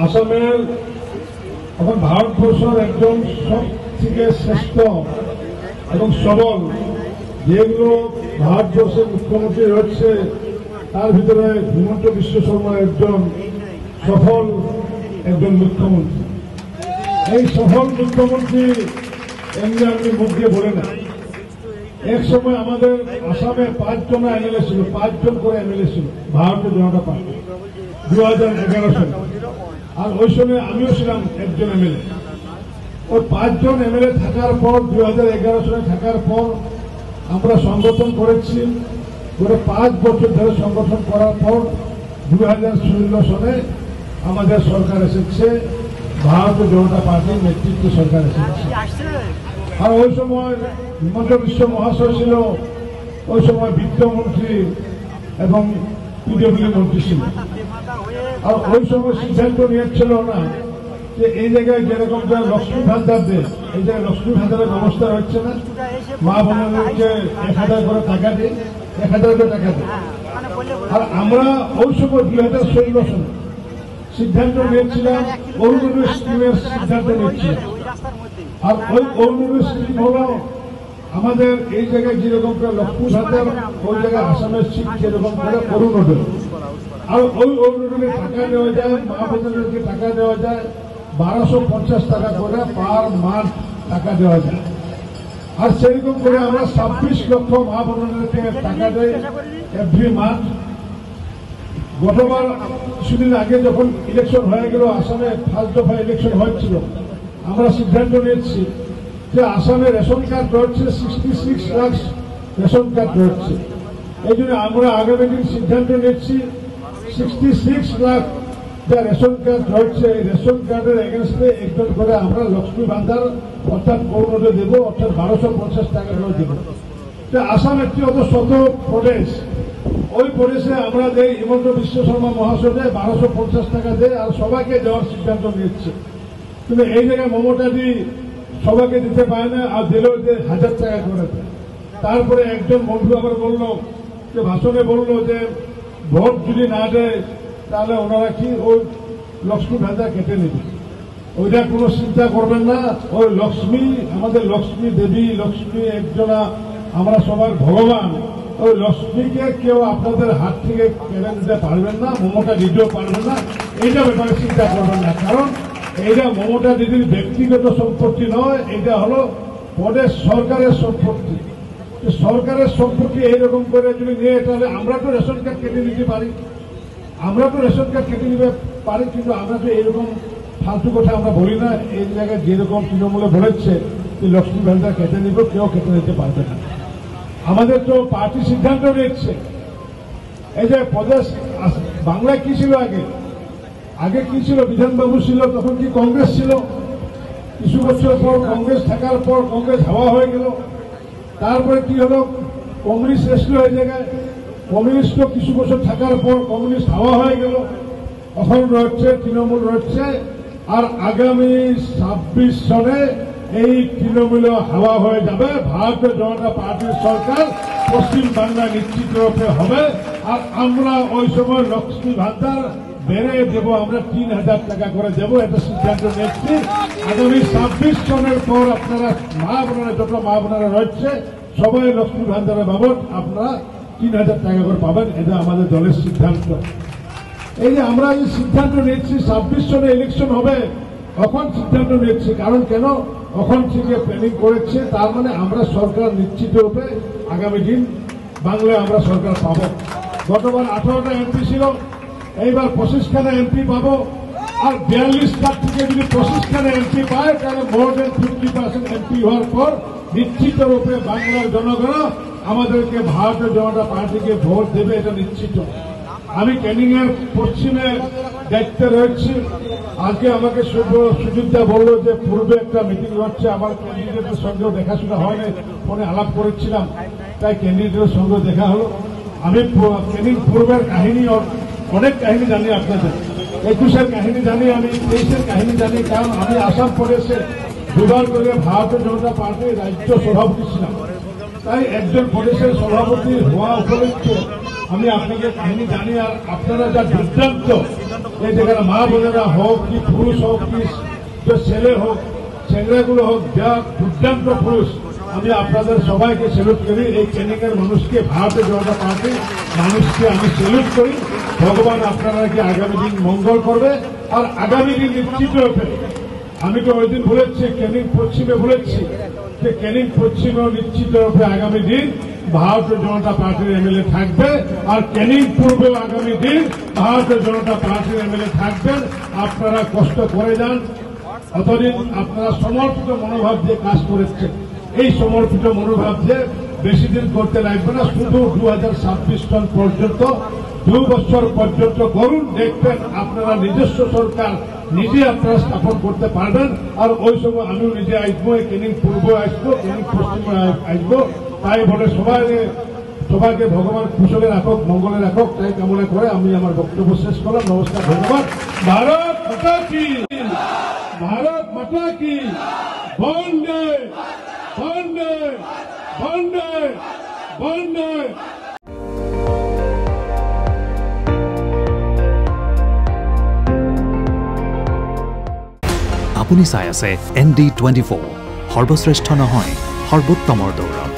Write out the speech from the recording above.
আসামের এখন ভারতবর্ষের একজন সব থেকে শ্রেষ্ঠ এবং সবল যেগুলো ভারতবর্ষের মুখ্যমন্ত্রী রয়েছে তার ভিতরে হিমন্ত বিশ্ব শর্মা একজন সফল মুখ্যমন্ত্রী। এই সফল মুখ্যমন্ত্রী এমনি আপনি মুখ দিয়ে বলে না। এক সময় আমাদের আসামে 5 জন এমএলএ ছিল, 5 জন করে এমএলএ ছিল ভারতীয় জনতা পার্টি 2011 সালে। আর ওই সময় আমিও ছিলাম একজন এমএলএ। ওই 5 জন এমএলএ থাকার পর 2011 সালে থাকার পর আমরা সংগঠন করেছি। পুরো 5 বছর ধরে সংগঠন করার পর 2016 সালে আমাদের সরকার এসেছে, ভারতীয় জনতা পার্টির নেতৃত্ব সরকার এসেছে। আর ওই সময় হিমন্ত বিশ্ব মহাশয় ছিল, ওই সময় বিত্তমন্ত্রী এবং পিডব্লিউ মন্ত্রী ছিল। আর ওই সময় সিদ্ধান্ত নিয়েছিল না যে এই জায়গায় যেরকম লক্ষ্মী ভান্ডার দেয়, এই জায়গায় লক্ষ্মী ভান্ডারের ব্যবস্থা হচ্ছে না। মা বোনদেরকে 1000 করে টাকা দেয়, 1000 করে টাকা দেয়। আর আমরা ওই সময় 2016 সালে সিদ্ধান্ত নিয়েছিলাম অরুণোদয় স্কিমের সিদ্ধান্ত নিয়েছিলাম। আর ওই অরুণোদয় স্কিম হলো আমাদের এই জায়গায় যেরকম করে লক্ষ্মী ভান্ডার, ওই জায়গায় আসামের ঠিক যেরকম করে অরুণোদয়। আর ওই অরুণোদয়ে টাকা দেওয়া যায়, মা বোনদেরকে টাকা দেওয়া যায় 1250 টাকা করে পার মান্থ টাকা দেওয়া যায়। আর সেরকম করে আমরা 26 লক্ষ মা বোনদেরকে টাকা দেয় এভরি মান্থ। গতবার কিছুদিন আগে যখন ইলেকশন হয়ে গেল, আসামে ফার্স্ট দফা ইলেকশন হয়েছিল, আমরা সিদ্ধান্ত নিয়েছি যে আসামে রেশন কার্ড রয়েছে 66 লাখ রেশন কার্ড রয়েছে। এই জন্য আমরা আগামী দিন সিদ্ধান্ত নিচ্ছি 66 লাখ যা রেশন কার্ড রয়েছে, এই রেশন কার্ডের এগেনস্টে একজন করে আমরা লক্ষ্মী ভান্ডার অর্থাৎ অরুণোদয় দেবো, অর্থাৎ 1250 টাকা করে দেবো। আসাম একটি অত শত প্রদেশ, ওই প্রদেশে আমরা দেই হিমন্ত বিশ্ব শর্মা মহাশয় দেয় 1250 টাকা দেয়, আর সবাইকে দেওয়ার সিদ্ধান্ত নিচ্ছে। কিন্তু এই জায়গায় মমতাদি সবাইকে দিতে পারে না, আর দিলেও যে 1000 টাকা করে দেয়। তারপরে একজন বন্ধু আবার বলল যে ভাষণে বলল যে ভোট যদি না দেয় তাহলে ওনারা কি ওই লক্ষ্মী ভান্ডার কেটে নেবে। ওইটা কোনো চিন্তা করবেন না। ওই লক্ষ্মী আমাদের লক্ষ্মী দেবী, লক্ষ্মী একজনা, আমরা সবার ভগবান। ওই লক্ষ্মীকে কেউ আপনাদের হাত থেকে কেড়ে নিতে পারবেন না, মমতা দিতেও পারবেন না। এইটা ব্যাপারে চিন্তা করবেন না, কারণ এইটা মমতা দিদির ব্যক্তিগত সম্পত্তি নয়, এটা হলো প্রদেশ সরকারের সম্পত্তি। সরকারের সম্পত্তি এইরকম করে যদি নিয়ে, তাহলে আমরা তো রেশন কার্ড কেটে নিতে পারি, কিন্তু আমরা তো এইরকম ফালতু কথা আমরা বলি না। এই জায়গায় যেরকম তৃণমূলে বলেছে যে লক্ষ্মী ভান্ডার কেটে নিব, কেউ কেটে নিতে পারবে না। আমাদের তো পার্টি সিদ্ধান্ত নিচ্ছে। এই যে প্রদেশ বাংলায় কি ছিল আগে কি ছিল, বিধানবাবু ছিল, তখন কি কংগ্রেস ছিল। কিছু বছর পর কংগ্রেস থাকার পর কংগ্রেস হাওয়া হয়ে গেল। তারপরে কি হলো, কমিউনিস্ট এসলো এই জায়গায়। কমিউনিস্ট কিছু বছর থাকার পর কমিউনিস্ট হাওয়া হয়ে গেল। এখন রয়েছে তৃণমূল রয়েছে। আর আগামী 26 সনে এই তৃণমূল হাওয়া হয়ে যাবে, ভারতীয় জনতা পার্টির সরকার পশ্চিম বাংলা নিশ্চিত রূপে হবে। আর আমরা ওই সময় লক্ষ্মী ভান্ডার বেড়ে দেব, আমরা 3000 টাকা করে দেবো, এটা সিদ্ধান্ত নিচ্ছি। আগামী 26 সনের পর আপনারা মা বোনেরা, যত মা বোনেরা রয়েছে সবাই লক্ষ্মী ভান্ডারের বাবদ আপনারা 3000 টাকা করে পাবেন। এটা আমাদের দলের সিদ্ধান্ত। এই যে আমরা যে সিদ্ধান্ত নিচ্ছি 26 সনে ইলেকশন হবে, তখন সিদ্ধান্ত নিচ্ছি। কারণ কেন, তখন থেকে প্ল্যানিং করেছে। তার মানে আমরা সরকার নিশ্চিত রূপে আগামী দিন বাংলায় আমরা সরকার পাবো। গতবার 18টা এমপি ছিল, এইবার 25খানা এমপি পাবো। আর 42টা থেকে যদি 25খানা এমপি পায়, তাহলে মোর দেন 50% এমপি হওয়ার পর নিশ্চিত রূপে বাংলার জনগণ আমাদেরকে ভারতীয় জনতা পার্টিকে ভোট দেবে, এটা নিশ্চিত। আমি ক্যানিং এর পশ্চিমে দায়িত্বে রয়েছি। আজকে আমাকে সুজিতদা বললো যে পূর্বে একটা মিটিং হচ্ছে, আমার ক্যান্ডিডেটের সঙ্গেও দেখাশোনা হয়নি, ফোনে আলাপ করেছিলাম, তাই ক্যান্ডিডেটের সঙ্গে দেখা হলো। আমি ক্যানিং পূর্বের কাহিনী, অনেক কাহিনী জানি আপনাদের। 21-এর কাহিনী জানি, আমি 23-এর কাহিনী জানি, কারণ আমি আসাম প্রদেশে 2বার করে ভারতীয় জনতা পার্টির রাজ্য সভাপতি ছিলাম। তাই একজন প্রদেশের সভাপতি হওয়া উপলক্ষে আমি আপনাদের কাহিনী জানি। আর আপনারা যা দুর্দান্ত এই যেখানে মা বোনেরা হোক কি পুরুষ হোক কি ছেলে হোক ছেলেগুলো হোক যা দুর্দান্ত পুরুষ, আমি আপনাদের সবাইকে স্যালুট করি। এই ক্যানিং এর মানুষকে, ভারতীয় জনতা পার্টির মানুষকে আমি স্যালুট করি। ভগবান আপনাদেরকে আগামী দিন মঙ্গল করবে। আর আগামী দিন নিশ্চিত রূপে, আমি তো ওই দিন বলেছি ক্যানিং পশ্চিমে বলেছি যে ক্যানিং পশ্চিমেও নিশ্চিত রূপে আগামী দিন ভারতীয় জনতা পার্টির এমএলএ থাকবে। আর ক্যানিং পূর্বেও আগামী দিন ভারতীয় জনতা পার্টির এমএলএ থাকবেন। আপনারা কষ্ট করে যান, অতদিন আপনারা সমর্পিত মনোভাব দিয়ে কাজ করেছেন। এই সমর্পিত মনোভাব দিয়ে বেশি দিন করতে লাগবে না, শুধু 2026 সন পর্যন্ত 2 বছর পর্যন্ত করুন, দেখবেন আপনারা নিজস্ব সরকার নিজে আপনারা স্থাপন করতে পারবেন। আর ওই সময় আমিও নিজে আসবো, ক্যানিং পূর্বে আসবো, ক্যানিং পশ্চিমে আসবো। তাই বলে সবাইকে ভগবান কুশলে রাখক, মঙ্গলে রাখক, তাই কামনা করে আমি আমার বক্তব্য শেষ করলাম। নমস্কার, ধন্যবাদ। ভারত মাতা কি, ভারত মাতা কি, বন্দে বন্দে বন্দে বন্দে। আপুনি চাই আছে ND24, সৰ্বশ্ৰেষ্ঠ নহয় সৰ্বোত্তমৰ দৌৰ।